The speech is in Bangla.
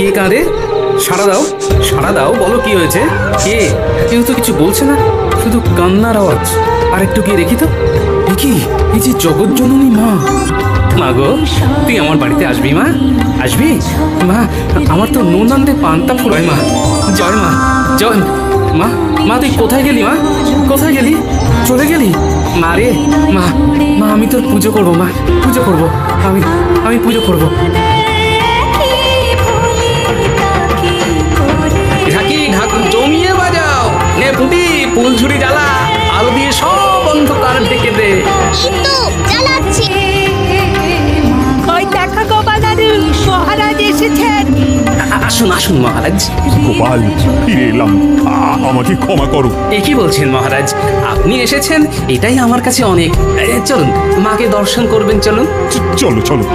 কে কাঁদে? সাড়া দাও, সাড়া দাও, বলো কি হয়েছে? কে? কেউ তো কিছু বলছে না, শুধু কান্নার আওয়াজ। আর একটু গিয়ে দেখি তো। কি এই যে জগৎজননী মা! মা গো, তুই আমার বাড়িতে আসবি মা? আসবি মা? আমার তো নুন আনতে পান্তা ফুরায় মা। জয় মা, জয় মা। মা তুই কোথায় গেলি মা? কোথায় গেলি? চলে গেলি? মা রে, মা, মা আমি তোর পুজো করবো মা, পুজো করবো। আমি পুজো করবো। ঢাকি ঢাক জমিয়ে বাজাও, নে ফুটি ফুলঝুরি জ্বালা, আলো দিয়ে সব অন্ধকার ঢেকে দে। জ্বালাচ্ছি। ওই দেখা গোপাল দাদু, মহারাজ এসেছেন। আসুন আসুন মহারাজ। গোপাল, ফিরে এলাম, আমাকে ক্ষমা করো। এ কি বলছেন মহারাজ? আপনি এসেছেন এটাই আমার কাছে অনেক। চলুন, মাকে দর্শন করবেন, চলুন। চলো চলো।